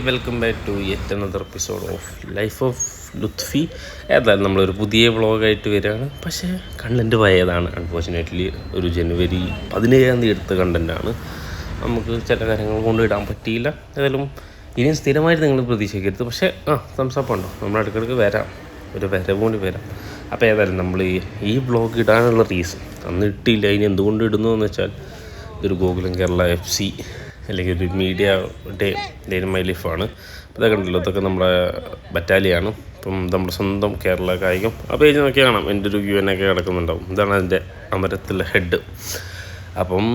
Welcome back to yet another episode of life of Lutfi. ഏതായാലും നമ്മളൊരു പുതിയ വ്ളോഗായിട്ട് വരികയാണ്. പക്ഷേ കണ്ടൻറ്റ് പഴയതാണ്. അൺഫോർച്ചുനേറ്റ്ലി ഒരു ജനുവരി 17 എടുത്ത കണ്ടൻറ്റാണ്. നമുക്ക് ചില കാര്യങ്ങൾ കൊണ്ട് ഇടാൻ പറ്റിയില്ല. ഏതായാലും ഇനിയും സ്ഥിരമായിട്ട് നിങ്ങൾ പ്രതീക്ഷിക്കരുത്. പക്ഷേ തംസപ്പ് ഉണ്ടോ, നമ്മൾ ഇടയ്ക്കിടയ്ക്ക് വരാം, ഒരു വരവുകൊണ്ട് വരാം. അപ്പോൾ ഏതായാലും നമ്മൾ ഈ വ്ളോഗ് ഇടാനുള്ള റീസൺ അന്ന് ഇട്ടില്ല. ഇനി എന്തുകൊണ്ട് ഇടുന്നു എന്ന് വെച്ചാൽ ഇതൊരു ഗോകുലം കേരള FC അല്ലെങ്കിൽ ഒരു മീഡിയ ഡേ മൈ ലൈഫാണ്. ഇതൊക്കെ ഉണ്ടല്ലോ, ഇതൊക്കെ നമ്മുടെ ബറ്റാലിയാണ്. ഇപ്പം നമ്മുടെ സ്വന്തം കേരള കായികം. ആ പേജ് നോക്കി കാണാം, എൻ്റെ ഒരു UN ഒക്കെ കിടക്കുന്നുണ്ടാവും. ഇതാണ് അതിൻ്റെ അമരത്തിലെ ഹെഡ്. അപ്പം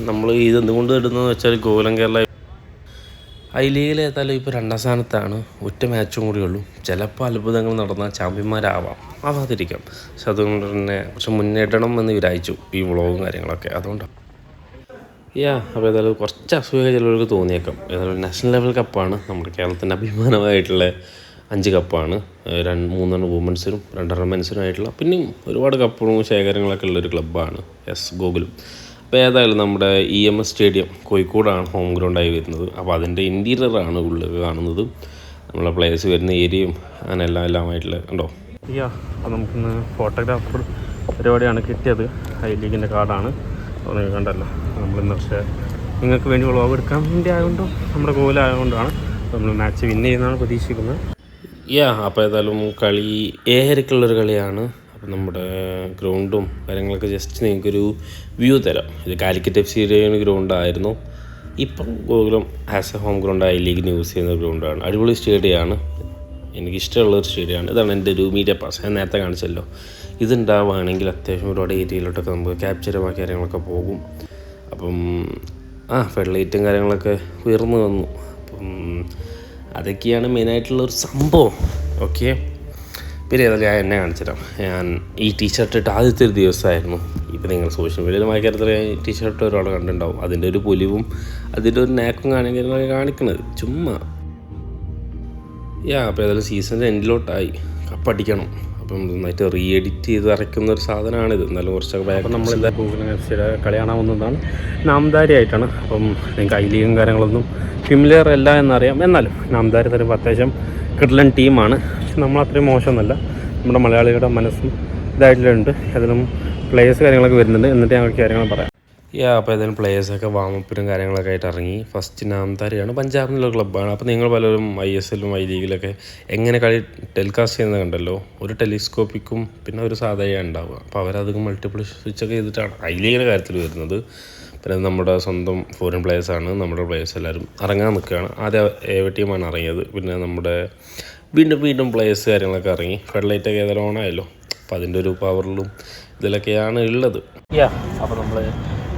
നമ്മൾ ഇതെന്തുകൊണ്ട് ഇടുന്നതെന്ന് വെച്ചാൽ ഗോകുലം കേരള ഐ ലീഗിൽ ഏതായാലും ഇപ്പോൾ 2ാം സ്ഥാനത്താണ്. ഒറ്റ മാച്ചും കൂടി ഉള്ളൂ. ചിലപ്പോൾ അത്ഭുതങ്ങൾ നടന്നാൽ ചാമ്പ്യന്മാരാവാം, ആവാതിരിക്കാം. പക്ഷെ അതുകൊണ്ട് തന്നെ കുറച്ച് മുന്നേറ്റണം എന്ന് വിചാരിച്ചു ഈ വ്ളോഗും കാര്യങ്ങളൊക്കെ. അതുകൊണ്ടാണ് അപ്പോൾ ഏതായാലും കുറച്ച് അസൂയ ചിലവർക്ക് തോന്നിയേക്കാം. ഏതായാലും നാഷണൽ ലെവൽ കപ്പാണ്. നമ്മുടെ കേരളത്തിൻ്റെ അഭിമാനമായിട്ടുള്ള 5 കപ്പാണ്. 3 വുമൻസിനും 2 മെൻസിനുമായിട്ടുള്ള, പിന്നെയും ഒരുപാട് കപ്പുകളും ശേഖരങ്ങളൊക്കെ ഉള്ളൊരു ക്ലബ്ബാണ് ഗോകുലം. അപ്പോൾ ഏതായാലും നമ്മുടെ EMS സ്റ്റേഡിയം കോഴിക്കോടാണ് ഹോം ഗ്രൗണ്ടായി വരുന്നത്. അപ്പോൾ അതിൻ്റെ ഇൻറ്റീരിയറാണ് ഉള്ളിൽ കാണുന്നത്. നമ്മളെ പ്ലേയേഴ്സ് വരുന്ന ഏരിയയും അങ്ങനെ എല്ലാമായിട്ടുള്ള ഉണ്ടോ. അപ്പോൾ നമുക്കിന്ന് ഫോട്ടോഗ്രാഫർ പരിപാടിയാണ് കിട്ടിയത്. ഐ ലീഗിൻ്റെ കാർഡാണ്. അപ്പോൾ കണ്ടല്ലോ, നമ്മളിന്ന് പക്ഷേ നിങ്ങൾക്ക് വേണ്ടി വ്ളോഗ് എടുക്കാൻ വേണ്ടി ആയതുകൊണ്ടോ നമ്മുടെ ഗോലായതുകൊണ്ടാണ് നമ്മൾ മാച്ച് വിൻ ചെയ്യുന്നതാണ് പ്രതീക്ഷിക്കുന്നത്. അപ്പോൾ ഏതായാലും കളി 7:30-ക്കുള്ളൊരു കളിയാണ്. അപ്പോൾ നമ്മുടെ ഗ്രൗണ്ടും കാര്യങ്ങളൊക്കെ ജസ്റ്റ് നിങ്ങൾക്കൊരു വ്യൂ തരാം. ഇത് കാലിക്കറ്റ് FC ഗ്രൗണ്ടായിരുന്നു. ഇപ്പം Gokulam as A home ground I ലീഗിന് യൂസ് ചെയ്യുന്ന ഗ്രൗണ്ടാണ്. അടിപൊളി സ്റ്റേഡിയമാണ്, എനിക്കിഷ്ടമുള്ളൊരു സ്റ്റേഡിയമാണ്. ഇതാണ് എൻ്റെ ഒരു മീഡിയ പാസ്, ഞാൻ നേരത്തെ കാണിച്ചല്ലോ. ഇതുണ്ടാവുകയാണെങ്കിൽ അത്യാവശ്യം ഒരുപാട് ഏരിയയിലോട്ടൊക്കെ നമുക്ക് ക്യാപ്ചറും കാര്യങ്ങളൊക്കെ പോകും. അപ്പം ഫെഡലൈറ്റും കാര്യങ്ങളൊക്കെ ഉയർന്നു വന്നു. അപ്പം അതൊക്കെയാണ് മെയിനായിട്ടുള്ളൊരു സംഭവം. ഓക്കെ, പിന്നെ ഏതായാലും ഞാൻ എന്നെ കാണിച്ചുതരാം. ഞാൻ ഈ ടീഷർട്ട് ഇട്ട് ആദ്യത്തെ ഒരു ദിവസമായിരുന്നു. ഇപ്പം നിങ്ങൾ സോഷ്യൽ മീഡിയയിൽ ഭയങ്കരത്തിൽ ടീഷർട്ട് ഒരാൾ കണ്ടിട്ടുണ്ടാവും. അതിൻ്റെ ഒരു പൊലിവും അതിൻ്റെ ഒരു നാക്കും കാണിക്കണത് ചുമ്മാ. അപ്പോൾ ഏതായാലും സീസണിൻ്റെ എൻഡിലോട്ടായി, കപ്പടിക്കണം. അപ്പം നന്നായിട്ട് എഡിറ്റ് ചെയ്ത് ഇറക്കുന്ന ഒരു സാധനമാണിത്. എന്നാലും കുറച്ചൊക്കെ വേഗം നമ്മളെല്ലാ ഗോകുലം FCയുടെ കളി കാണാൻ വന്നതാണ്. നാംധാരിയായിട്ടാണ്. അപ്പം നിങ്ങൾക്ക് ഐ ലീഗും കാര്യങ്ങളൊന്നും ഫിമിലിയർ അല്ല എന്നറിയാം. എന്നാലും നാംധാരി തരുമ്പോൾ അത്യാവശ്യം കിഡ്ലൻ ടീമാണ്. പക്ഷെ നമ്മളത്രയും മോശമൊന്നുമല്ല. നമ്മുടെ മലയാളികളുടെ മനസ്സും ഇതായിട്ടുണ്ട്. അതിലും പ്ലേയേഴ്സ് കാര്യങ്ങളൊക്കെ വരുന്നുണ്ട്. എന്നിട്ട് ഞങ്ങൾക്ക് കാര്യങ്ങൾ പറയാം. അപ്പോൾ ഏതായാലും പ്ലേയേഴ്സൊക്കെ വാമപ്പിനും കാര്യങ്ങളൊക്കെ ആയിട്ട് ഇറങ്ങി. ഫസ്റ്റ് നാംധാരിയാണ്, പഞ്ചാബിലുള്ള ക്ലബ്ബാണ്. അപ്പോൾ നിങ്ങൾ പലരും ISLും ഐ ലീഗിലൊക്കെ എങ്ങനെ കളി ടെലികാസ്റ്റ് ചെയ്യുന്നത് കണ്ടല്ലോ. ഒരു ടെലിസ്കോപ്പിക്കും പിന്നെ ഒരു സാധാരണ ഉണ്ടാവുക. അപ്പോൾ അവരധികം മൾട്ടിപ്പിൾ സ്വിച്ചൊക്കെ ചെയ്തിട്ടാണ് ഐ ലീഗിൻ്റെ കാര്യത്തിൽ വരുന്നത്. പിന്നെ നമ്മുടെ സ്വന്തം ഫോറിൻ പ്ലേയേഴ്സാണ്. നമ്മുടെ പ്ലേയേഴ്സ് എല്ലാവരും ഇറങ്ങാൻ നിൽക്കുകയാണ്. ആദ്യം AV ടീമാണ് ഇറങ്ങിയത്. പിന്നെ നമ്മുടെ വീണ്ടും പ്ലേയേഴ്സ് കാര്യങ്ങളൊക്കെ ഇറങ്ങി. ഫെഡലൈറ്റൊക്കെ ഏതായാലും ഓണായല്ലോ. അപ്പോൾ അതിൻ്റെ ഒരു പവറിലും ഇതിലൊക്കെയാണ് ഉള്ളത്. അപ്പോൾ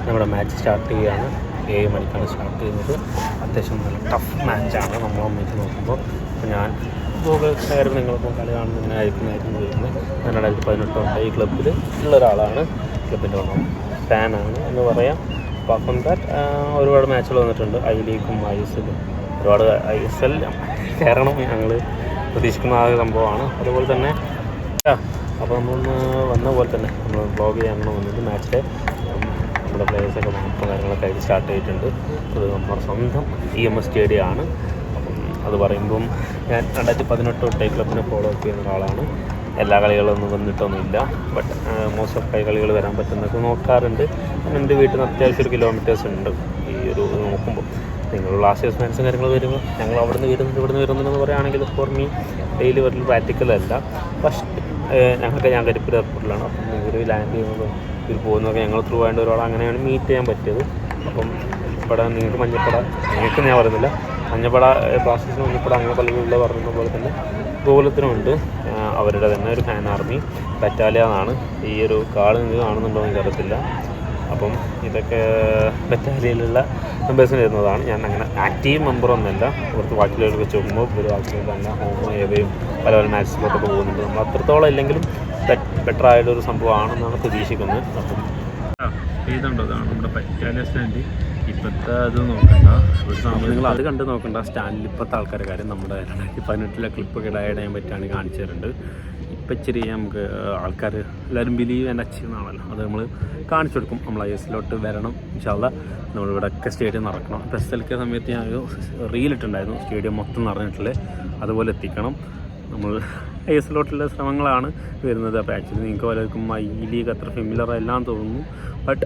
നമ്മുടെ മാച്ച് സ്റ്റാർട്ട് ചെയ്യുകയാണ്. 7 മണിക്കാണ് സ്റ്റാർട്ട് ചെയ്യുന്നത്. അത്യാവശ്യം നല്ല ടഫ് മാച്ചാണ് നമ്മൾ അമ്മയ്ക്ക് നോക്കുമ്പോൾ. അപ്പോൾ ഞാൻ ഗോകുലക്കാരും നിങ്ങൾക്കും കളി കാണുന്നതിനായിരിക്കും വരുന്നത്. ഞാൻ 2018 തൊട്ട് ഈ ക്ലബ്ബിൽ ഉള്ള ഒരാളാണ്. ക്ലബിൻ്റെ ഫാനാണ് എന്ന് പറയാം. അപ്പം ഒരുപാട് മാച്ചുകൾ വന്നിട്ടുണ്ട്. ഐ ലീഗും ISLും ഒരുപാട് ISL കയറണം ഞങ്ങൾ പ്രതീക്ഷിക്കുന്ന ആ സംഭവമാണ്. അതുപോലെ തന്നെ അപ്പോൾ നമ്മളൊന്ന് വന്ന പോലെ തന്നെ നമ്മൾ വ്ളോഗ് ചെയ്യാനാണ് വന്നത്. മാച്ചിലെ നമ്മുടെ പ്ലേയേഴ്സൊക്കെ മൊത്തം കാര്യങ്ങളൊക്കെ ആയിട്ട് സ്റ്റാർട്ട് ചെയ്തിട്ടുണ്ട്. അത് നമ്മുടെ സ്വന്തം EMS സ്റ്റേഡിയമാണ്. അപ്പം അത് പറയുമ്പം ഞാൻ 2018 തൊട്ട് ഈ ക്ലബിനെ ഫോളോ അപ്പ് ചെയ്യുന്ന ഒരാളാണ്. എല്ലാ കളികളൊന്നും വന്നിട്ടൊന്നുമില്ല. ബട്ട് മോസ്റ്റ് ഓഫ് കളികൾ വരാൻ പറ്റുന്നതൊക്കെ നോക്കാറുണ്ട്. എൻ്റെ വീട്ടിൽ നിന്ന് അത്യാവശ്യം ഒരു കിലോമീറ്റേഴ്സ് ഉണ്ട് ഈ ഒരു നോക്കുമ്പോൾ. നിങ്ങൾ ലാസ്റ്റ് മാൻസും കാര്യങ്ങൾ വരുമ്പോൾ ഞങ്ങൾ അവിടെ നിന്ന് വരുന്നതെന്ന് പറയുകയാണെങ്കിൽ ഫോർ മീ ഡെയിലി വലിയ പ്രാക്ടിക്കലല്ല. ഫസ്റ്റ് ഞാൻ കരിപ്പൂർ എയർപോർട്ടിലാണ്. അപ്പം നിങ്ങൾ ലാൻഡ് ചെയ്യുന്നതും ഇതിൽ പോകുന്നതൊക്കെ ഞങ്ങൾ ത്രൂ ആയിട്ട് ഒരാൾ അങ്ങനെയാണ് മീറ്റ് ചെയ്യാൻ പറ്റിയത്. അപ്പം ഇവിടെ നിങ്ങൾക്ക് മഞ്ഞപ്പട, നിങ്ങൾക്ക് ഞാൻ പറയുന്നില്ല, മഞ്ഞപ്പട ബ്ലാസ്റ്റേഴ്സിന് മഞ്ഞപ്പട അങ്ങനെ പലരുള്ള പറയുന്ന പോലെ തന്നെ ഗോകുലത്തിനുമുണ്ട് അവരുടെ തന്നെ ഒരു ഫാൻ ആർമി ബറ്റാലിയ എന്നാണ്. ഈ ഒരു കാർഡ് നിങ്ങൾക്ക് കാണുന്നുണ്ടോ എന്ന് എനിക്കറിയത്തില്ല. അപ്പം ഇതൊക്കെ ബറ്റാലിയയിലുള്ള മെമ്പേഴ്സിന് വരുന്നതാണ്. ഞാൻ അങ്ങനെ ആക്റ്റീവ് മെമ്പറൊന്നുമല്ല. കുറച്ച് ബാക്കിയുള്ളവർക്ക് വെച്ച് നോക്കുമ്പോൾ ഒരു ബാക്കിയുള്ള ഹോമോ ഏവയും പല മാച്ചസിലോട്ടൊക്കെ പോകുന്നുണ്ട്. നമ്മൾ അത്രത്തോളം ഇല്ലെങ്കിലും ബെറ്റർ ആയിട്ടൊരു സംഭവമാണെന്നാണ് പ്രതീക്ഷിക്കുന്നത്. അപ്പം ഇതുണ്ടോ, അതാണ് നമ്മുടെ ബറ്റാലിയ സ്റ്റാൻഡ്. ഇപ്പോഴത്തെ അത് നോക്കണ്ട, ഒരു സമയം നിങ്ങൾ അത് കണ്ട് നോക്കണ്ട. സ്റ്റാൻഡിൽ ഇപ്പോഴത്തെ ആൾക്കാരെ കാര്യം നമ്മുടെ 2018 ക്ലിപ്പൊക്കെ ഇടാൻ പറ്റാണ് കാണിച്ചു തരുന്നുണ്ട്. ഇപ്പം ഇച്ചിരി നമുക്ക് ആൾക്കാർ എല്ലാവരും ബിലീവ് ആൻഡ് അച്ചീവ് എന്നാണല്ലോ, അത് നമ്മൾ കാണിച്ചു കൊടുക്കും. നമ്മൾ ISLോട്ട് വരണം ഇൻഷാല്ലാ. നമ്മളിവിടെയൊക്കെ സ്റ്റേഡിയം നടക്കണം. ഇപ്പോൾ SLK സമയത്ത് ഞാൻ ഒരു റീലിട്ടുണ്ടായിരുന്നു, സ്റ്റേഡിയം മൊത്തം നിറഞ്ഞിട്ടുള്ളത്, അതുപോലെ എത്തിക്കണം. നമ്മൾ ISLോട്ടുള്ള ശ്രമങ്ങളാണ് വരുന്നത്. അപ്പോൾ ആക്ച്വലി നിങ്ങൾക്ക് പലർക്കും ലീഗ് അത്ര ഫെമിലർ എല്ലാം തോന്നുന്നു. ബട്ട്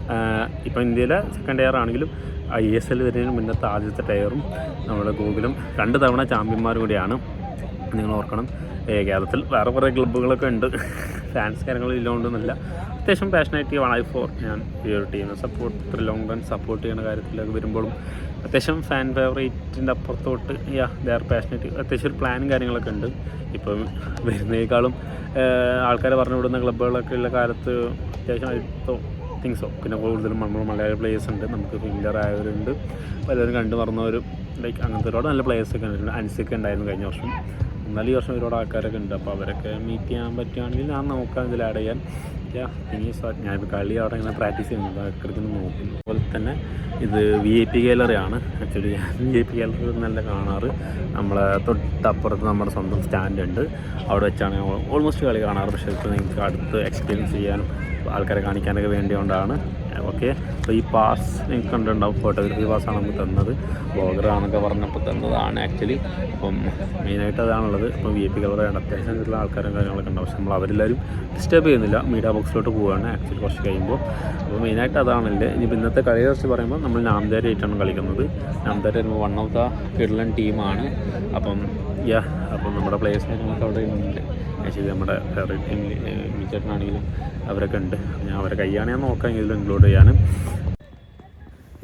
ഇപ്പോൾ ഇന്ത്യയിലെ സെക്കൻഡ് ടയർ ആണെങ്കിലും ISL വരുന്നതിന് മുന്നത്തെ ആദ്യത്തെ ടയറും നമ്മുടെ ഗോകുലം 2 തവണ ചാമ്പ്യന്മാരും കൂടിയാണ്. നിങ്ങൾ ഓർക്കണം, കേരളത്തിൽ വേറെ കുറേ ക്ലബ്ബുകളൊക്കെ ഉണ്ട്, ഫാൻസ് കാര്യങ്ങളില്ലാണ്ടെന്നല്ല, അത്യാവശ്യം പാഷനേറ്റ് ഫോർ ഞാൻ ഈ ഒരു ടീമിനെ സപ്പോർട്ട് ഇത്ര ലോങ് റൺ സപ്പോർട്ട് ചെയ്യുന്ന കാര്യത്തിലൊക്കെ വരുമ്പോഴും അത്യാവശ്യം ഫാൻ ഫേവറേറ്റിൻ്റെ അപ്പുറത്തോട്ട് ദേ ആർ പാഷനേറ്റ്. അത്യാവശ്യം ഒരു പ്ലാനും കാര്യങ്ങളൊക്കെ ഉണ്ട്. ഇപ്പം വരുന്നതിനേക്കാളും ആൾക്കാർ പറഞ്ഞു വിടുന്ന ക്ലബ്ബുകളൊക്കെ ഉള്ള കാലത്ത് അത്യാവശ്യം തിങ്സോ. പിന്നെ കൂടുതലും നമ്മൾ മലയാളി പ്ലേയേഴ്സ് ഉണ്ട്, നമുക്ക് ഫെമിലിയർ ആയവരുണ്ട്, പലരും കണ്ടു മറന്നവരും ലൈക്ക് അങ്ങനത്തെ ഒരുപാട് നല്ല പ്ലേയേഴ്സൊക്കെ ഉണ്ട്. അൻസിയൊക്കെ ഉണ്ടായിരുന്നു കഴിഞ്ഞ വർഷം, എന്നാലും ഈ വർഷം ഒരുപാട് ആൾക്കാരൊക്കെ ഉണ്ട്. അപ്പോൾ അവരൊക്കെ മീറ്റ് ചെയ്യാൻ പറ്റുകയാണെങ്കിൽ ഞാൻ നോക്കാം ഇതിൽ ആഡ് ചെയ്യാൻ. ഇനി ഞാനിപ്പോൾ കളി അവിടെ ഇങ്ങനെ പ്രാക്ടീസ് ചെയ്യുന്നത്, ഇടയ്ക്കിടയ്ക്ക് നോക്കുന്നു. അതുപോലെ തന്നെ ഇത് VIP ഗാലറിയാണ്. ആക്ച്വലി VIP ഗാലറി നല്ല കാണാറ്. നമ്മളെ തൊട്ടപ്പുറത്ത് നമ്മുടെ സ്വന്തം സ്റ്റാൻഡ് ഉണ്ട്, അവിടെ വെച്ചാണ് ഓൾമോസ്റ്റ് കളി കാണാറ്. പക്ഷേ ഇപ്പോൾ നിങ്ങൾക്ക് അടുത്ത് എക്സ്പീരിയൻസ് ചെയ്യാനും ആൾക്കാരെ കാണിക്കാനൊക്കെ വേണ്ടിയോണ്ടാണ്. ഓക്കെ, അപ്പോൾ ഈ പാസ് നിങ്ങൾക്ക് കണ്ടിട്ടുണ്ടാവും, ഫോട്ടോഗ്രാഫി പാസ്സാണ് നമുക്ക് തന്നത്, ബ്ലോഗറാണെന്നൊക്കെ പറഞ്ഞപ്പോൾ തന്നതാണ് ആക്ച്വലി. അപ്പം മെയിനായിട്ട് അതാണുള്ളത്. ഇപ്പം VIP ഗാലറി അത്യാവശ്യമായിട്ടുള്ള ആൾക്കാരും കാര്യങ്ങളൊക്കെ ഉണ്ടാവും. പക്ഷെ നമ്മൾ അവരെല്ലാവരും ഡിസ്റ്റർബ് ചെയ്യുന്നില്ല, മീഡിയ ബോക്സിലോട്ട് പോവുകയാണ് ആക്ച്വലി കുറച്ച് കഴിയുമ്പോൾ. അപ്പോൾ മെയിനായിട്ട് അതാണല്ലേ. ഇനിയിപ്പോൾ ഇന്നത്തെ കളിയെ കുറിച്ച് പറയുമ്പോൾ നമ്മൾ നാംദാരി ആയിട്ടാണ് കളിക്കുന്നത്. നാംദാരി വരുമ്പോൾ 1 ഓഫ് ദ കിഡ്ലൻ ടീമാണ്. അപ്പം നമ്മുടെ പ്ലേയേഴ്സ് കാര്യങ്ങളൊക്കെ അവിടെ ഉണ്ട്. ആക്ച്വലി നമ്മുടെ ഫേവറേറ്റ് ടീമിൽ മിച്ചേട്ടനാണെങ്കിലും അവരൊക്കെ ഉണ്ട്. ഞാൻ അവരെ കയ്യാണ് ഞാൻ നോക്കാം ഇതിൽ ഇൻക്ലൂഡ് ചെയ്യാനും.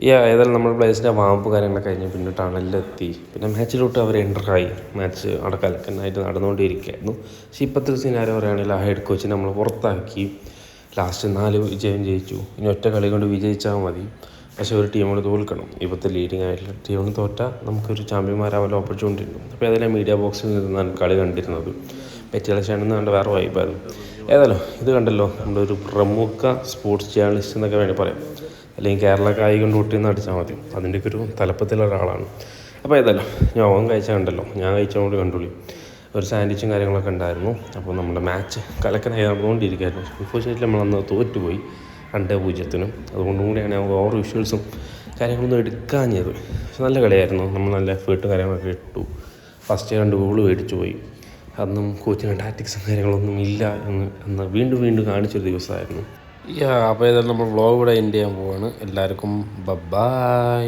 ഏതായാലും നമ്മൾ പ്ലേയേഴ്സിൻ്റെ വാമ്പ് കാര്യങ്ങളൊക്കെ കഴിഞ്ഞ് പിന്നെ ടണലിലെത്തി. പിന്നെ മാച്ചിലോട്ട് അവർ എൻ്ററായി. മാച്ച് അടക്കലക്കനായിട്ട് നടന്നുകൊണ്ടിരിക്കുകയായിരുന്നു. പക്ഷേ ഇപ്പോഴത്തെ സിനാരോ പറയുകയാണെങ്കിൽ ആ ഹെഡ് കോച്ച് നമ്മൾ പുറത്താക്കി. ലാസ്റ്റ് 4 വിജയം ജയിച്ചു. ഇനി ഒറ്റ കളി കൊണ്ട് വിജയിച്ചാൽ മതി. പക്ഷേ ഒരു ടീമോട് തോൽക്കണം. ഇപ്പോഴത്തെ ലീഡിങ് ആയിട്ടുള്ള ടീമിന് തോറ്റാൽ നമുക്കൊരു ചാമ്പ്യന്മാരാവാൻ ഓപ്പർച്യൂണിറ്റി ഉണ്ട്. അപ്പോൾ അതിനെ മീഡിയ ബോക്സിൽ നിന്നാണ് കളി കണ്ടിരുന്നത്. പെറ്റിളച്ചാണെന്ന് കണ്ട വേറെ വൈബായിരുന്നു. ഏതായാലും ഇത് കണ്ടല്ലോ, നമ്മുടെ ഒരു പ്രമുഖ സ്പോർട്സ് ജേർണലിസ്റ്റ് എന്നൊക്കെ വേണ്ടി പറയാം, അല്ലെങ്കിൽ കേരള കായിക കൊണ്ട് ഒട്ടിന്ന് അടിച്ചാൽ മതി, അതിൻ്റെയൊക്കെ ഒരു തലപ്പത്തിലൊരാളാണ്. അപ്പോൾ ഏതായാലും ഞാൻ ഓൻ കഴിച്ചാൽ കണ്ടല്ലോ, ഞാൻ കഴിച്ചതുകൊണ്ട് കണ്ടുള്ളി ഒരു സാൻഡ്വിച്ചും കാര്യങ്ങളൊക്കെ ഉണ്ടായിരുന്നു. അപ്പോൾ നമ്മുടെ മാച്ച് കലക്കനായി നടന്നുകൊണ്ടിരിക്കുകയായിരുന്നു. അൺഫോർച്യുനേറ്റ്ലി നമ്മളന്ന് തോറ്റുപോയി 2-0. അതുകൊണ്ടും കൂടിയാണ് ഞാൻ ഓവർ വിഷ്വൽസും കാര്യങ്ങളൊന്നും എടുക്കാഞ്ഞത്. പക്ഷെ നല്ല കളിയായിരുന്നു. നമ്മൾ നല്ല എഫേർട്ട് കാര്യങ്ങളൊക്കെ ഇട്ടു. ഫസ്റ്റ് 2 ഗോൾ മേടിച്ചു പോയി. അന്നും കോച്ചിന് ടാക്ടിക്സും കാര്യങ്ങളൊന്നും ഇല്ല എന്ന് വീണ്ടും കാണിച്ചൊരു ദിവസമായിരുന്നു. അപ്പോൾ ഏതായാലും നമ്മൾ വ്ളോഗ് ഇവിടെ എൻഡ് ചെയ്യാൻ പോവാണ്. എല്ലാവർക്കും ബൈ.